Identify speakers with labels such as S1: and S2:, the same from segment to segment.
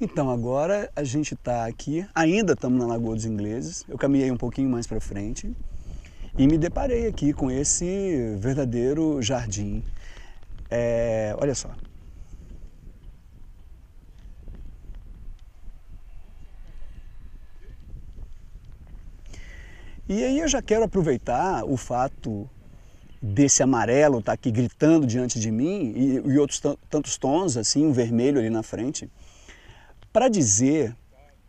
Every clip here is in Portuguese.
S1: Então agora a gente está aqui, ainda estamos na Lagoa dos Ingleses, eu caminhei um pouquinho mais para frente e me deparei aqui com esse verdadeiro jardim. Olha só. E aí eu já quero aproveitar o fato desse amarelo estar aqui gritando diante de mim e outros tantos tons, assim, um vermelho ali na frente, para dizer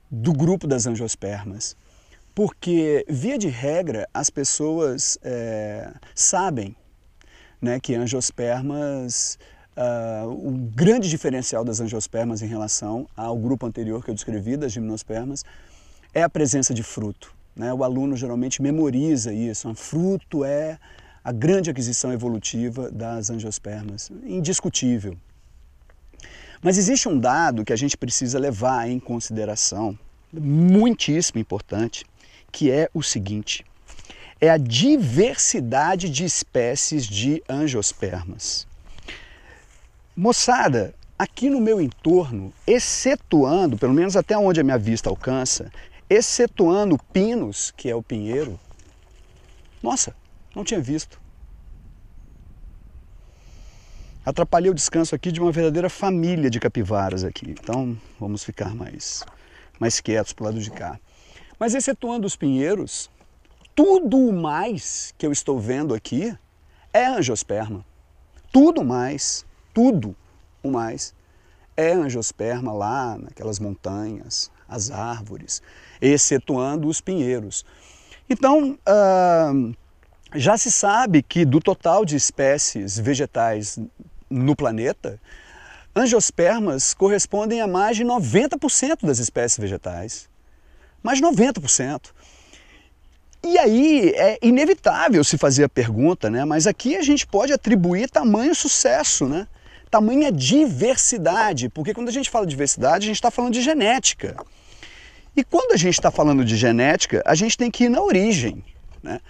S1: do grupo das angiospermas. Porque, via de regra, as pessoas sabem, né, que angiospermas, o grande diferencial das angiospermas em relação ao grupo anterior que eu descrevi, das gimnospermas, é a presença de fruto. Né? O aluno geralmente memoriza isso, o fruto é a grande aquisição evolutiva das angiospermas, indiscutível. Mas existe um dado que a gente precisa levar em consideração, muitíssimo importante, que é o seguinte: é a diversidade de espécies de angiospermas. Moçada, aqui no meu entorno, excetuando, pelo menos até onde a minha vista alcança, excetuando o pinus, que é o pinheiro, nossa, não tinha visto. Atrapalhei o descanso aqui de uma verdadeira família de capivaras aqui. Então vamos ficar mais quietos pro lado de cá. Mas excetuando os pinheiros, tudo o mais que eu estou vendo aqui é angiosperma. Tudo o mais é angiosperma lá naquelas montanhas, as árvores, excetuando os pinheiros. Então, já se sabe que do total de espécies vegetais no planeta, angiospermas correspondem a mais de 90% das espécies vegetais. Mais de 90%. E aí é inevitável se fazer a pergunta, né? Mas aqui a gente pode atribuir tamanho sucesso, né? Tamanha diversidade, porque quando a gente fala de diversidade, a gente está falando de genética. E quando a gente está falando de genética, a gente tem que ir na origem, né?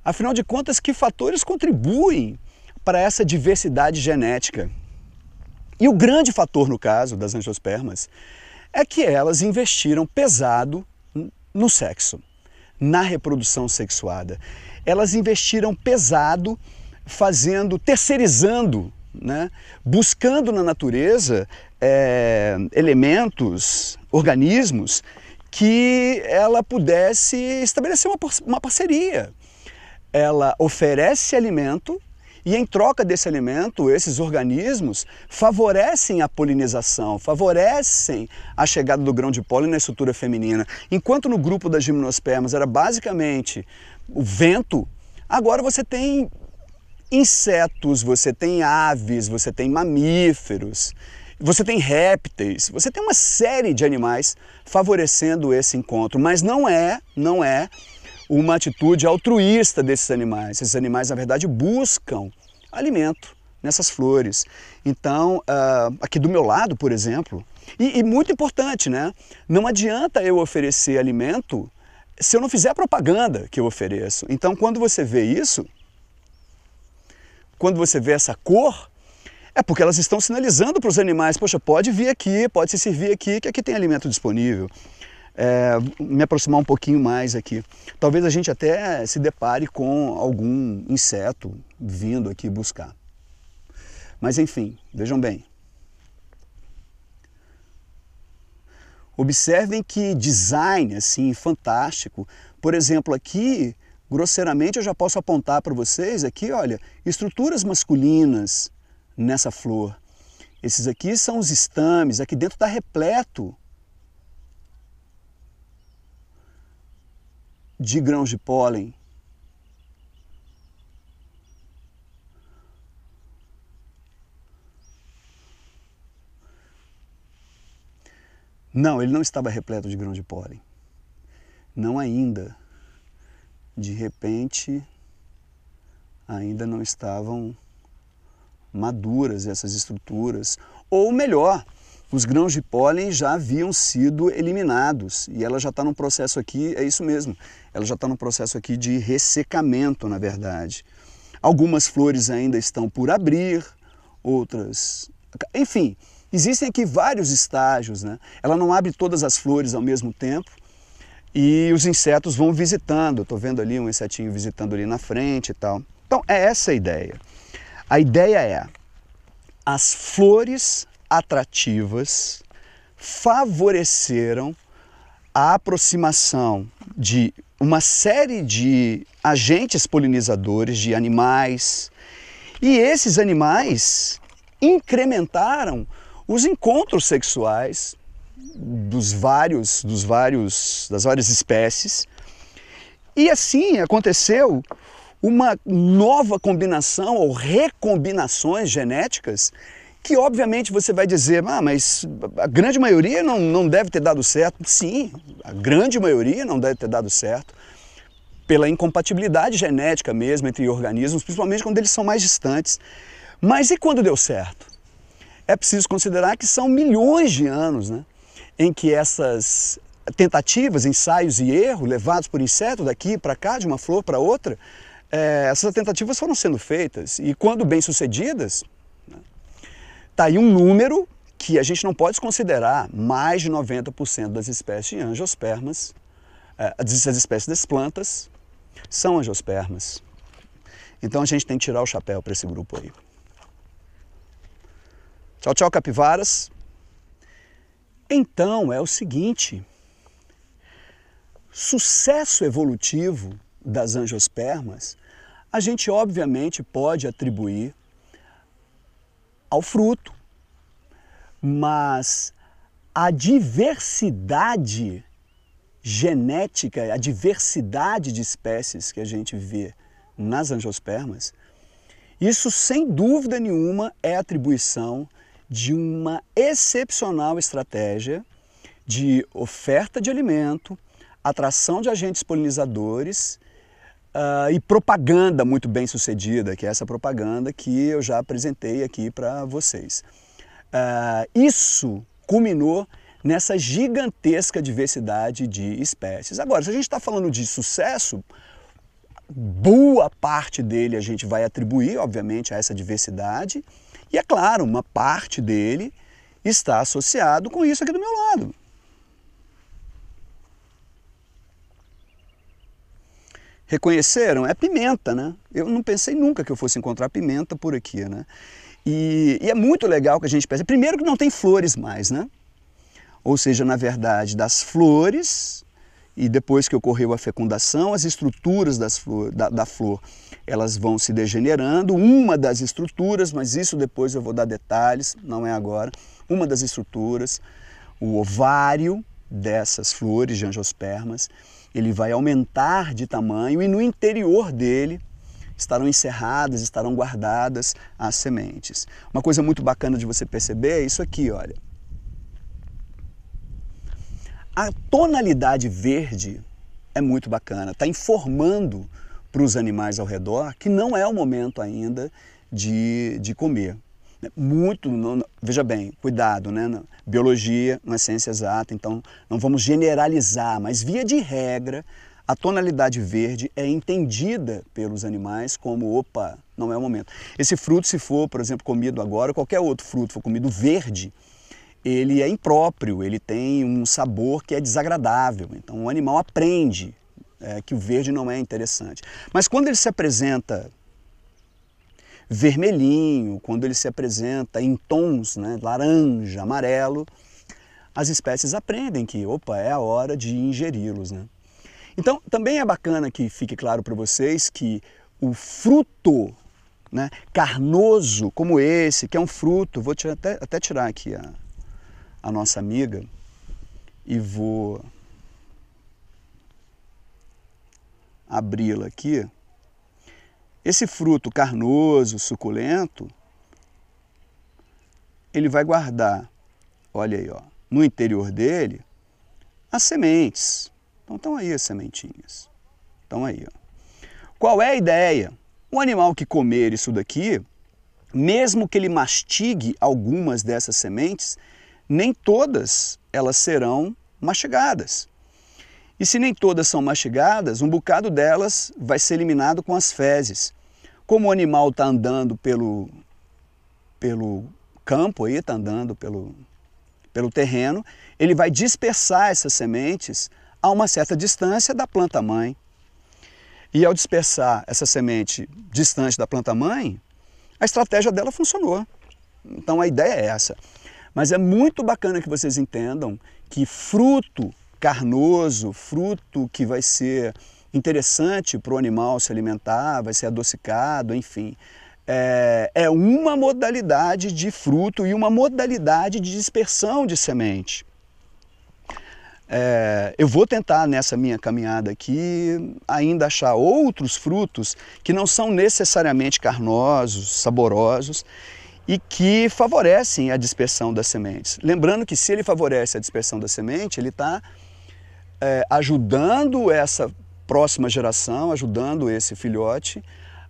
S1: Afinal de contas, que fatores contribuem para essa diversidade genética? E o grande fator, no caso das angiospermas, é que elas investiram pesado no sexo, na reprodução sexuada. Elas investiram pesado terceirizando, né? Buscando na natureza elementos, organismos, que ela pudesse estabelecer uma parceria. Ela oferece alimento e, em troca desse alimento, esses organismos favorecem a polinização, favorecem a chegada do grão de pólen na estrutura feminina. Enquanto no grupo das gimnospermas era basicamente o vento, agora você tem insetos, você tem aves, você tem mamíferos, você tem répteis, você tem uma série de animais favorecendo esse encontro, mas não é uma atitude altruísta desses animais. Esses animais, na verdade, buscam alimento nessas flores. Então, aqui do meu lado, por exemplo, e muito importante, né? Não adianta eu oferecer alimento se eu não fizer a propaganda que eu ofereço. Então, quando você vê isso, quando você vê essa cor, é porque elas estão sinalizando para os animais: poxa, pode vir aqui, pode se servir aqui, que aqui tem alimento disponível. Me aproximar um pouquinho mais aqui. Talvez a gente até se depare com algum inseto vindo aqui buscar. Mas enfim, vejam bem. Observem que design assim fantástico. Por exemplo, aqui, grosseiramente, eu já posso apontar para vocês aqui, olha, estruturas masculinas nessa flor. Esses aqui são os estames, aqui dentro está repleto de grãos de pólen. Não, ele não estava repleto de grãos de pólen. Não ainda. De repente, ainda não estavam maduras essas estruturas. Ou melhor, os grãos de pólen já haviam sido eliminados e ela já está num processo aqui, é isso mesmo, ela já está num processo aqui de ressecamento, na verdade. Algumas flores ainda estão por abrir, outras... Enfim, Existem aqui vários estágios, né? Ela não abre todas as flores ao mesmo tempo e os insetos vão visitando. Estou vendo ali um insetinho visitando ali na frente e tal. Então é essa a ideia. A ideia é as flores atrativas favoreceram a aproximação de uma série de agentes polinizadores, de animais, e esses animais incrementaram os encontros sexuais das várias espécies, e assim aconteceu uma nova combinação ou recombinações genéticas que obviamente você vai dizer, mas a grande maioria não deve ter dado certo. Sim, a grande maioria não deve ter dado certo pela incompatibilidade genética mesmo entre organismos, principalmente quando eles são mais distantes. Mas e quando deu certo? É preciso considerar que são milhões de anos, né, em que essas tentativas, ensaios e erros levados por inseto daqui para cá, de uma flor para outra, essas tentativas foram sendo feitas e quando bem-sucedidas, está aí um número que a gente não pode considerar. Mais de 90% das espécies de angiospermas, das espécies das plantas, são angiospermas. Então a gente tem que tirar o chapéu para esse grupo aí. Tchau, tchau, capivaras. Então é o seguinte, sucesso evolutivo das angiospermas, a gente obviamente pode atribuir ao fruto, mas a diversidade genética, a diversidade de espécies que a gente vê nas angiospermas, isso sem dúvida nenhuma é atribuição de uma excepcional estratégia de oferta de alimento, atração de agentes polinizadores e propaganda muito bem sucedida, que é essa propaganda que eu já apresentei aqui para vocês. Isso culminou nessa gigantesca diversidade de espécies. Agora, se a gente está falando de sucesso, boa parte dele a gente vai atribuir, obviamente, a essa diversidade, e é claro, uma parte dele está associado com isso aqui do meu lado. Reconheceram? É pimenta, né? Eu não pensei nunca que eu fosse encontrar pimenta por aqui, né? E é muito legal que a gente perceba. Primeiro que não tem flores mais, né? Ou seja, na verdade, das flores, e depois que ocorreu a fecundação, as estruturas da flor, elas vão se degenerando. Uma das estruturas, mas isso depois eu vou dar detalhes, não é agora, uma das estruturas, o ovário dessas flores de angiospermas, ele vai aumentar de tamanho e no interior dele estarão encerradas, estarão guardadas as sementes. Uma coisa muito bacana de você perceber é isso aqui, olha. A tonalidade verde é muito bacana, está informando para os animais ao redor que não é o momento ainda de comer. Veja bem, cuidado, né? Biologia não é ciência exata, então não vamos generalizar, mas via de regra, a tonalidade verde é entendida pelos animais como, opa, não é o momento. Esse fruto, se for, por exemplo, comido agora, qualquer outro fruto for comido verde, ele é impróprio, ele tem um sabor que é desagradável. Então o animal aprende que o verde não é interessante. Mas quando ele se apresenta vermelhinho, quando ele se apresenta em tons, né, laranja, amarelo, as espécies aprendem que, opa, é a hora de ingeri-los, né? Então também é bacana que fique claro para vocês que o fruto, né, carnoso como esse, que é um fruto, vou até tirar aqui a nossa amiga e vou abri-la aqui. Esse fruto carnoso, suculento, ele vai guardar, olha aí, ó, no interior dele, as sementes. Então estão aí as sementinhas. Estão aí, ó. Qual é a ideia? O animal que comer isso daqui, mesmo que ele mastigue algumas dessas sementes, nem todas elas serão mastigadas. E se nem todas são mastigadas, um bocado delas vai ser eliminado com as fezes. Como o animal está andando pelo campo aí, está andando pelo terreno, ele vai dispersar essas sementes a uma certa distância da planta-mãe. E ao dispersar essa semente distante da planta-mãe, a estratégia dela funcionou. Então a ideia é essa. Mas é muito bacana que vocês entendam que fruto carnoso, fruto que vai ser interessante para o animal se alimentar, vai ser adocicado, enfim, é uma modalidade de fruto e uma modalidade de dispersão de semente. Eu vou tentar nessa minha caminhada aqui ainda achar outros frutos que não são necessariamente carnosos, saborosos e que favorecem a dispersão das sementes. Lembrando que se ele favorece a dispersão da semente, ele está ajudando essa próxima geração, ajudando esse filhote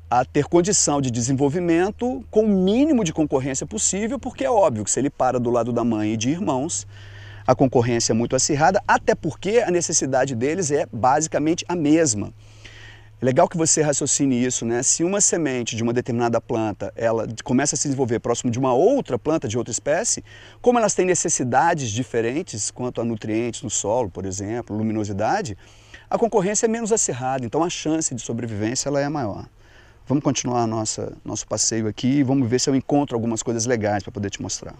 S1: a ter condição de desenvolvimento com o mínimo de concorrência possível, porque é óbvio que se ele para do lado da mãe e de irmãos, a concorrência é muito acirrada, até porque a necessidade deles é basicamente a mesma. É legal que você raciocine isso, né? Se uma semente de uma determinada planta, ela começa a se desenvolver próximo de uma outra planta de outra espécie, como elas têm necessidades diferentes quanto a nutrientes no solo, por exemplo, luminosidade, a concorrência é menos acirrada, então a chance de sobrevivência ela é maior. Vamos continuar nosso passeio aqui e vamos ver se eu encontro algumas coisas legais para poder te mostrar.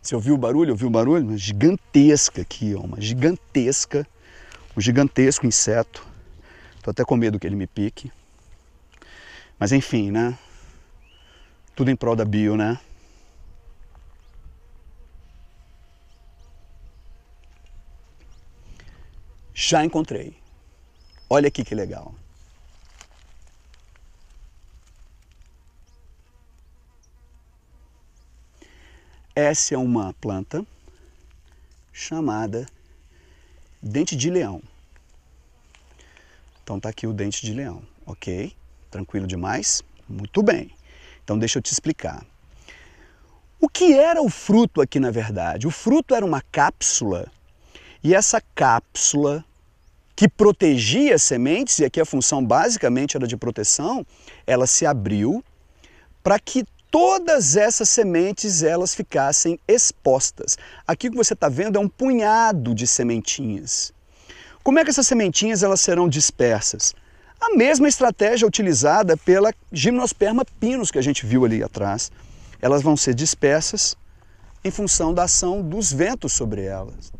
S1: Você ouviu o barulho? Ouviu o barulho? Uma gigantesca aqui, ó, um gigantesco inseto. Estou até com medo que ele me pique. Mas enfim, né? Tudo em prol da bio, né? Já encontrei. Olha aqui que legal. Essa é uma planta chamada dente de leão. Então tá aqui o dente de leão, ok? Tranquilo demais? Muito bem. Então deixa eu te explicar. O que era o fruto aqui na verdade? O fruto era uma cápsula e essa cápsula que protegia as sementes, e aqui a função basicamente era de proteção, ela se abriu para que todas essas sementes elas ficassem expostas. Aqui o que você está vendo é um punhado de sementinhas. Como é que essas sementinhas elas serão dispersas? A mesma estratégia utilizada pela Gymnosperma pinus que a gente viu ali atrás. Elas vão ser dispersas em função da ação dos ventos sobre elas.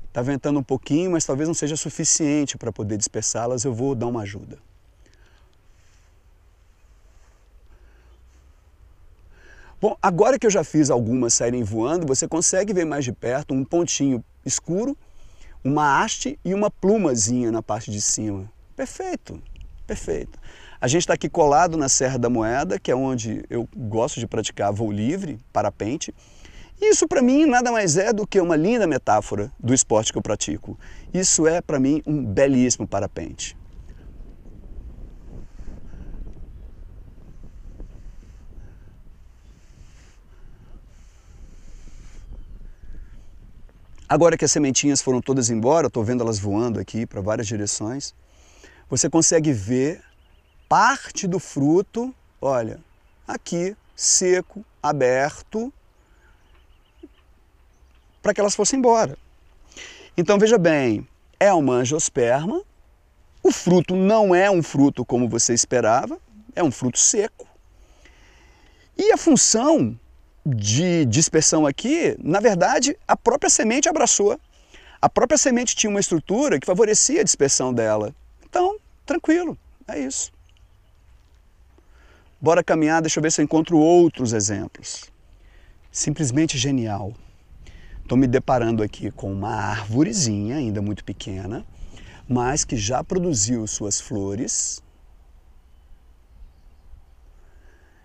S1: Está ventando um pouquinho, mas talvez não seja suficiente para poder dispersá-las. Eu vou dar uma ajuda. Bom, agora que eu já fiz algumas saírem voando, você consegue ver mais de perto um pontinho escuro, uma haste e uma plumazinha na parte de cima. Perfeito, perfeito. A gente está aqui colado na Serra da Moeda, que é onde eu gosto de praticar voo livre, parapente. Isso para mim nada mais é do que uma linda metáfora do esporte que eu pratico. Isso é para mim um belíssimo parapente. Agora que as sementinhas foram todas embora, estou vendo elas voando aqui para várias direções, você consegue ver parte do fruto, olha, aqui, seco, aberto, para que elas fossem embora. Então veja bem, é uma angiosperma, o fruto não é um fruto como você esperava, é um fruto seco. E a função de dispersão aqui, na verdade, a própria semente abraçou. A própria semente tinha uma estrutura que favorecia a dispersão dela. Então, tranquilo, é isso. Bora caminhar, deixa eu ver se eu encontro outros exemplos. Simplesmente genial. Estou me deparando aqui com uma árvorezinha, ainda muito pequena, mas que já produziu suas flores.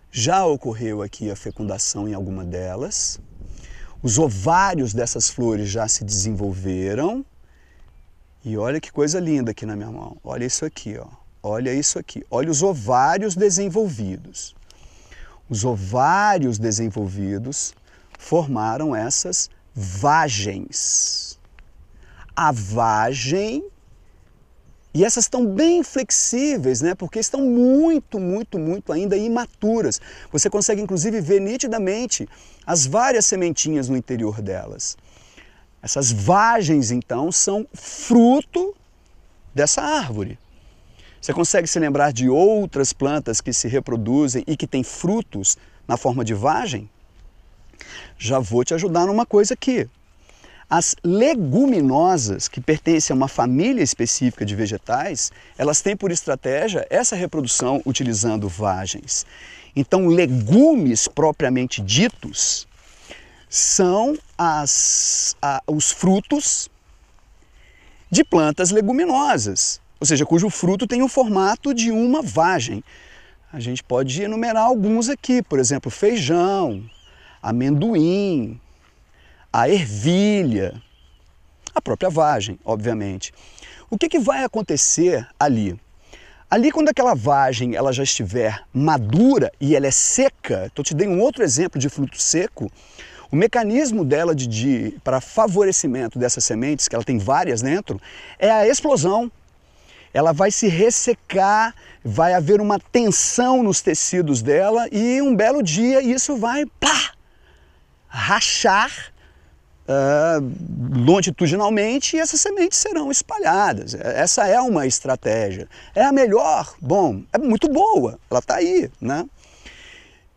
S1: Já ocorreu aqui a fecundação em alguma delas. Os ovários dessas flores já se desenvolveram. E olha que coisa linda aqui na minha mão. Olha isso aqui, ó. Olha isso aqui. Olha os ovários desenvolvidos. Os ovários desenvolvidos formaram essas vagens. A vagem, e essas estão bem flexíveis, né? Porque estão muito ainda imaturas. Você consegue inclusive ver nitidamente as várias sementinhas no interior delas. Essas vagens, então, são fruto dessa árvore. Você consegue se lembrar de outras plantas que se reproduzem e que têm frutos na forma de vagem? Já vou te ajudar numa coisa aqui. As leguminosas, que pertencem a uma família específica de vegetais, elas têm por estratégia essa reprodução utilizando vagens. Então, legumes propriamente ditos são os frutos de plantas leguminosas, ou seja, cujo fruto tem o formato de uma vagem. A gente pode enumerar alguns aqui, por exemplo, feijão, amendoim, a ervilha, a própria vagem, obviamente. O que vai acontecer ali? Ali, quando aquela vagem ela já estiver madura e ela é seca, então te dei um outro exemplo de fruto seco, o mecanismo dela para favorecimento dessas sementes, que ela tem várias dentro, é a explosão. Ela vai se ressecar, vai haver uma tensão nos tecidos dela e um belo dia isso vai rachar longitudinalmente e essas sementes serão espalhadas. Essa é uma estratégia. É a melhor? Bom, é muito boa, ela está aí, né?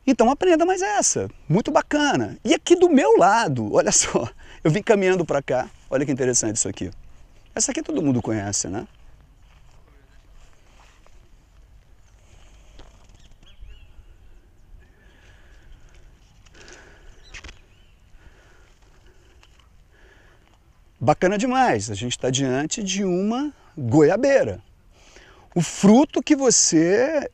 S1: Então aprenda mais essa, muito bacana. E aqui do meu lado, olha só, eu vim caminhando para cá, olha que interessante isso aqui. Essa aqui todo mundo conhece, né? Bacana demais, a gente está diante de uma goiabeira. O fruto que você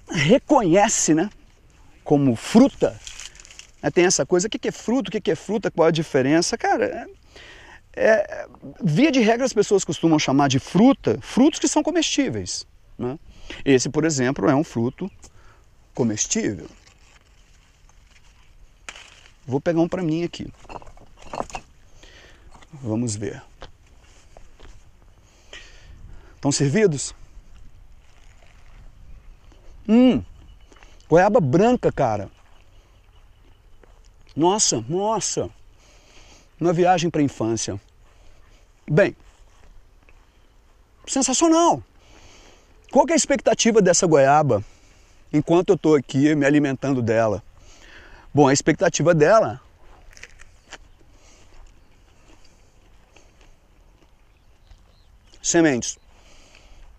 S1: reconhece, né, como fruta. Tem essa coisa, o que é fruto, o que é fruta, qual a diferença? Cara, via de regra as pessoas costumam chamar de fruta frutos que são comestíveis, né? Esse, por exemplo, é um fruto comestível. Vou pegar um para mim aqui. Vamos ver. Estão servidos? Goiaba branca, cara. Nossa. Uma viagem para a infância. Bem, sensacional. Qual que é a expectativa dessa goiaba enquanto eu estou aqui me alimentando dela? Bom, a expectativa dela sementes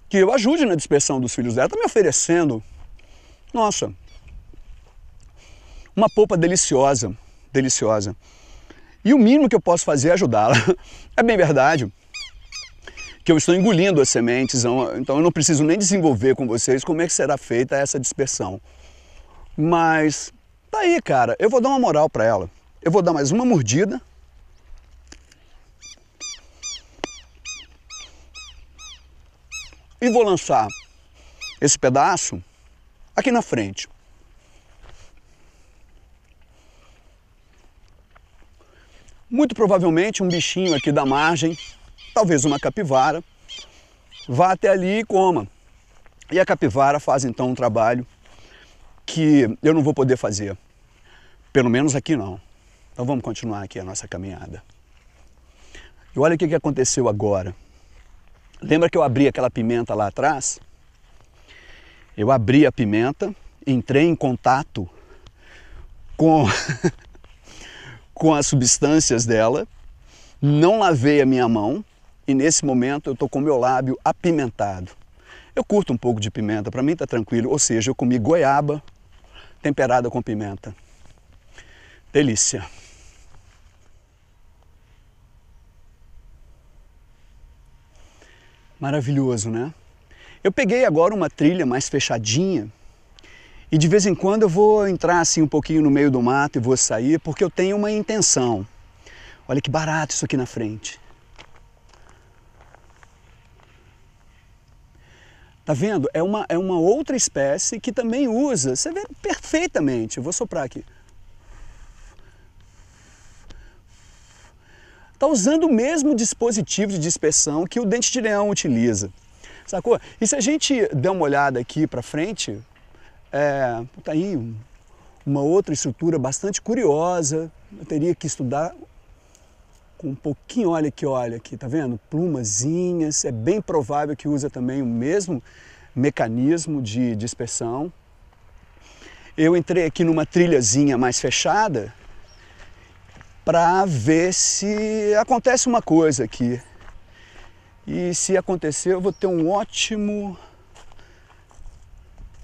S1: que eu ajude na dispersão dos filhos dela. Está me oferecendo, nossa, uma polpa deliciosa. E o mínimo que eu posso fazer é ajudá-la. É bem verdade que eu estou engolindo as sementes, então eu não preciso nem desenvolver com vocês como é que será feita essa dispersão. Mas tá aí, cara, eu vou dar uma moral para ela. Eu vou dar mais uma mordida. E vou lançar esse pedaço aqui na frente. Muito provavelmente um bichinho aqui da margem, talvez uma capivara, vá até ali e coma. E a capivara faz então um trabalho que eu não vou poder fazer. Pelo menos aqui não. Então vamos continuar aqui a nossa caminhada. E olha o que aconteceu agora. Lembra que eu abri aquela pimenta lá atrás? Eu abri a pimenta, entrei em contato com, com as substâncias dela, não lavei a minha mão e nesse momento eu estou com o meu lábio apimentado. Eu curto um pouco de pimenta, para mim tá tranquilo, ou seja, eu comi goiaba temperada com pimenta. Delícia. Maravilhoso, né? Eu peguei agora uma trilha mais fechadinha e de vez em quando eu vou entrar assim um pouquinho no meio do mato e vou sair porque eu tenho uma intenção. Olha que barato isso aqui na frente. Tá vendo? É uma outra espécie que também usa, você vê perfeitamente, eu vou soprar aqui. está usando o mesmo dispositivo de dispersão que o dente de leão utiliza, sacou? E se a gente der uma olhada aqui para frente, tá aí uma outra estrutura bastante curiosa. Eu teria que estudar com um pouquinho, olha aqui, tá vendo? Plumazinhas, é bem provável que usa também o mesmo mecanismo de dispersão. Eu entrei aqui numa trilhazinha mais fechada para ver se acontece uma coisa aqui. E se acontecer, eu vou ter um ótimo...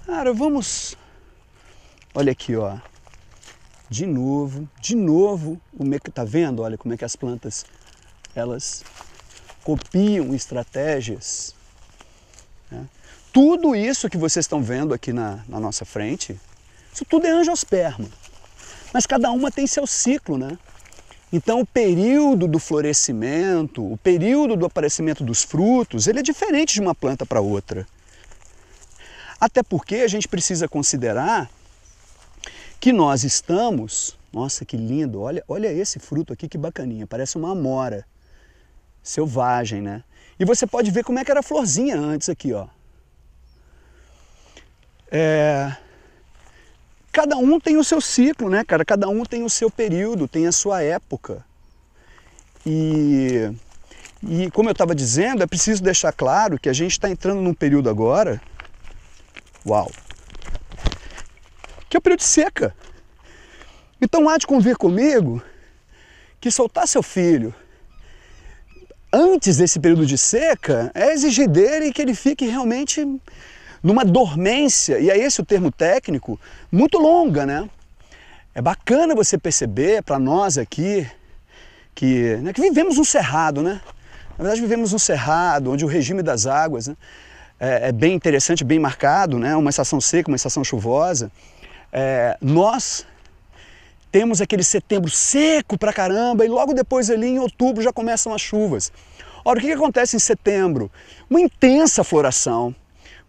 S1: Cara, vamos... Olha aqui, ó. De novo, tá vendo? Olha como é que as plantas, elas copiam estratégias, né? Tudo isso que vocês estão vendo aqui na nossa frente, isso tudo é angiosperma. Mas cada uma tem seu ciclo, né? Então o período do florescimento, o período do aparecimento dos frutos, ele é diferente de uma planta para outra. Até porque a gente precisa considerar que nós estamos... Nossa, que lindo! Olha esse fruto aqui, que bacaninha, parece uma amora selvagem, né? E você pode ver como é que era a florzinha antes aqui, ó. Cada um tem o seu ciclo, né, cara? Cada um tem o seu período, tem a sua época. E como eu estava dizendo, é preciso deixar claro que a gente está entrando num período agora, uau, que é o período de seca. Então há de convir comigo que soltar seu filho antes desse período de seca é exigir dele que ele fique realmente numa dormência, e é esse o termo técnico, muito longa, né? É bacana você perceber, para nós aqui, que vivemos um cerrado, né? Na verdade vivemos um cerrado, onde o regime das águas, né, é bem interessante, bem marcado, né? Uma estação seca, uma estação chuvosa. Nós temos aquele setembro seco pra caramba, e logo depois ali em outubro já começam as chuvas. Ora, o que acontece em setembro? Uma intensa floração.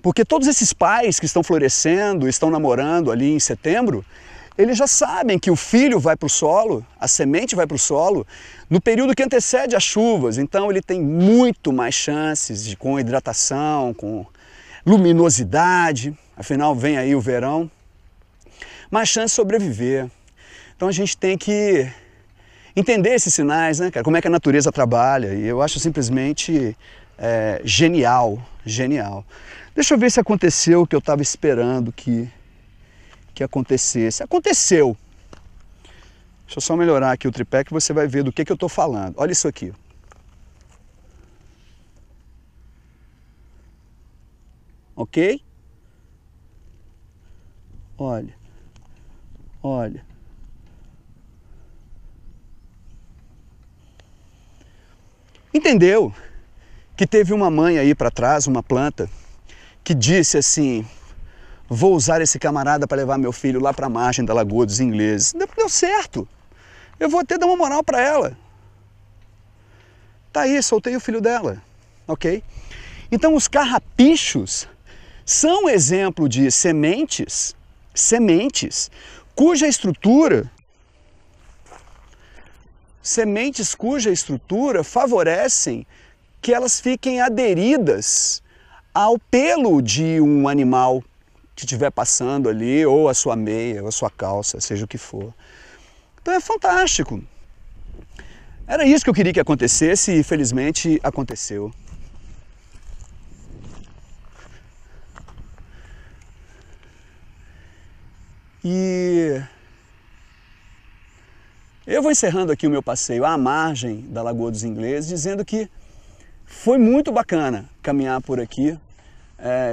S1: Porque todos esses pais que estão florescendo, estão namorando ali em setembro, eles já sabem que o filho vai para o solo, a semente vai para o solo, no período que antecede as chuvas. Então ele tem muito mais chances com hidratação, com luminosidade, afinal vem aí o verão, mais chance de sobreviver. Então a gente tem que entender esses sinais, né, cara? Como é que a natureza trabalha, e eu acho simplesmente genial, genial. Deixa eu ver se aconteceu o que eu estava esperando que acontecesse. Aconteceu! Deixa eu só melhorar aqui o tripé que você vai ver do que eu estou falando. Olha isso aqui. Ok? Olha. Olha. Entendeu que teve uma mãe aí para trás, uma planta, que disse assim: vou usar esse camarada para levar meu filho lá para a margem da Lagoa dos Ingleses. Deu certo. Eu vou até dar uma moral para ela. Tá aí, soltei o filho dela. Ok? Então os carrapichos são exemplo de sementes cuja estrutura favorecem que elas fiquem aderidas ao pelo de um animal que estiver passando ali, ou a sua meia, ou a sua calça, seja o que for. Então é fantástico. Era isso que eu queria que acontecesse e felizmente aconteceu. E eu vou encerrando aqui o meu passeio à margem da Lagoa dos Ingleses, dizendo que foi muito bacana caminhar por aqui.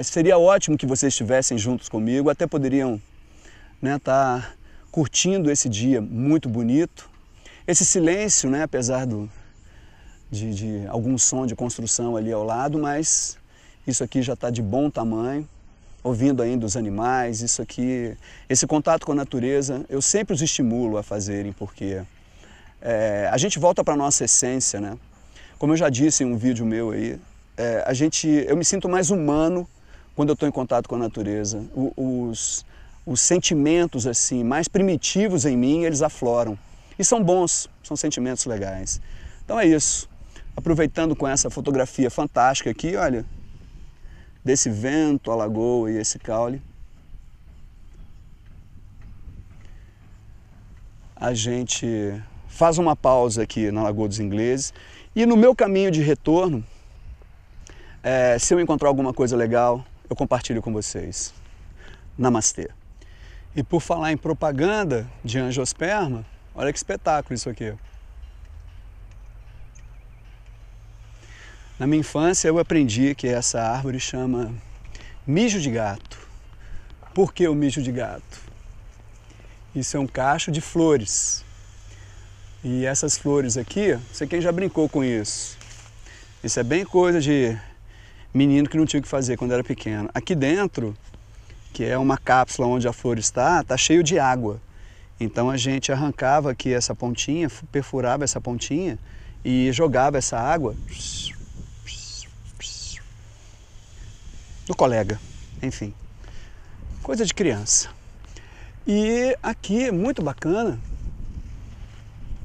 S1: Seria ótimo que vocês estivessem juntos comigo, até poderiam tá curtindo esse dia muito bonito. Esse silêncio, né, apesar de algum som de construção ali ao lado, mas isso aqui já está de bom tamanho, ouvindo ainda os animais, isso aqui, esse contato com a natureza, eu sempre os estimulo a fazerem, porque a gente volta para a nossa essência, né? Como eu já disse em um vídeo meu aí, eu me sinto mais humano quando eu estou em contato com a natureza. Os sentimentos assim mais primitivos em mim, eles afloram. E são bons, são sentimentos legais. Então é isso. Aproveitando com essa fotografia fantástica aqui, olha, desse vento, a lagoa e esse caule, a gente faz uma pausa aqui na Lagoa dos Ingleses e no meu caminho de retorno, se eu encontrar alguma coisa legal, eu compartilho com vocês. Namastê. E por falar em propaganda de angiosperma, olha que espetáculo isso aqui. Na minha infância eu aprendi que essa árvore chama mijo de gato. Por que o mijo de gato? Isso é um cacho de flores. E essas flores aqui, não sei quem já brincou com isso. Isso é bem coisa de menino que não tinha o que fazer quando era pequeno. Aqui dentro, que é uma cápsula onde a flor está cheio de água. Então a gente arrancava aqui essa pontinha, perfurava essa pontinha e jogava essa água no colega, enfim, coisa de criança. E aqui é muito bacana,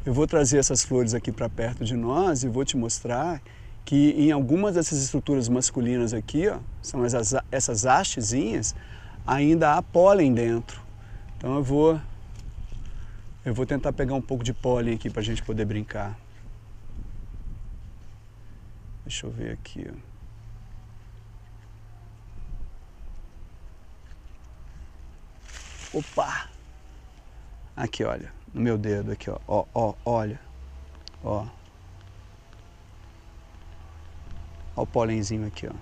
S1: eu vou trazer essas flores aqui para perto de nós e vou te mostrar que em algumas dessas estruturas masculinas aqui, ó, são essas hastezinhas, ainda há pólen dentro. Então eu vou tentar pegar um pouco de pólen aqui para a gente poder brincar. Deixa eu ver aqui, ó. Opa! Aqui, olha, no meu dedo aqui, ó, olha, ó. Ó o pólenzinho aqui, ó.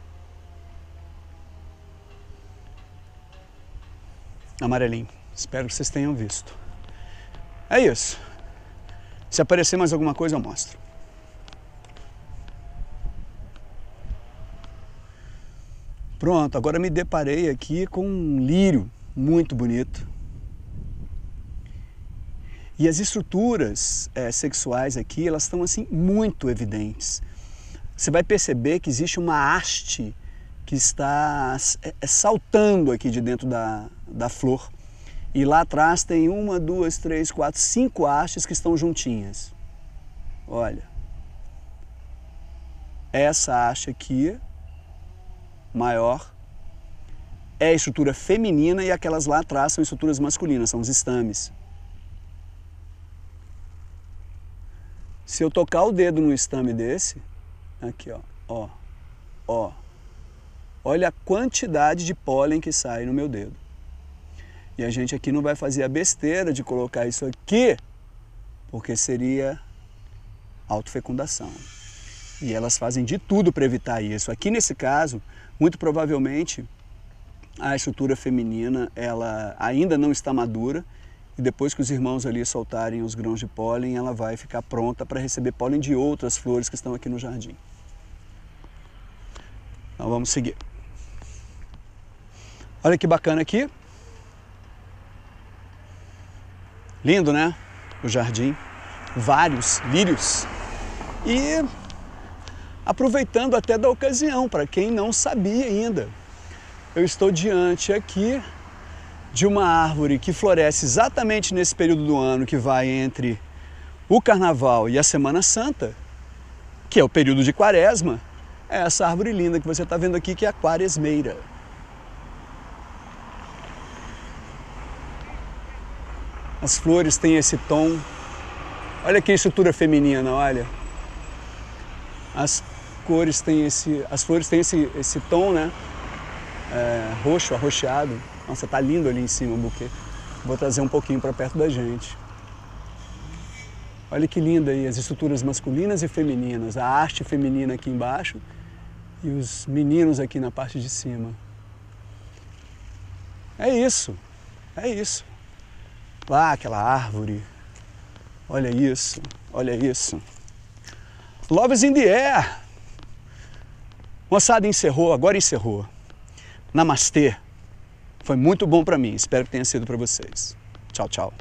S1: Amarelinho. Espero que vocês tenham visto. É isso. Se aparecer mais alguma coisa, eu mostro. Pronto, agora me deparei aqui com um lírio muito bonito. E as estruturas sexuais aqui, elas estão assim muito evidentes. Você vai perceber que existe uma haste que está saltando aqui de dentro da flor. E lá atrás tem 1, 2, 3, 4, 5 hastes que estão juntinhas. Olha. Essa haste aqui, maior, é a estrutura feminina e aquelas lá atrás são estruturas masculinas, são os estames. Se eu tocar o dedo no estame desse, aqui ó, olha a quantidade de pólen que sai no meu dedo. E a gente aqui não vai fazer a besteira de colocar isso aqui, porque seria autofecundação. E elas fazem de tudo para evitar isso. Aqui nesse caso, muito provavelmente, a estrutura feminina ela ainda não está madura e depois que os irmãos ali soltarem os grãos de pólen, ela vai ficar pronta para receber pólen de outras flores que estão aqui no jardim. Então vamos seguir. Olha que bacana aqui. Lindo, né? O jardim. Vários lírios. E aproveitando até da ocasião, para quem não sabia ainda, eu estou diante aqui de uma árvore que floresce exatamente nesse período do ano que vai entre o Carnaval e a Semana Santa, que é o período de Quaresma. É essa árvore linda que você está vendo aqui, que é a quaresmeira. As flores têm esse tom. Olha que estrutura feminina, olha. As flores têm esse tom, né? Roxo, arroxeado. Nossa, tá lindo ali em cima o buquê. Vou trazer um pouquinho para perto da gente. Olha que linda aí, as estruturas masculinas e femininas. A haste feminina aqui embaixo e os meninos aqui na parte de cima. É isso, é isso. Lá, aquela árvore. Olha isso, olha isso. Love is in the air. Moçada, encerrou, agora encerrou. Namastê. Foi muito bom para mim, espero que tenha sido para vocês. Tchau, tchau.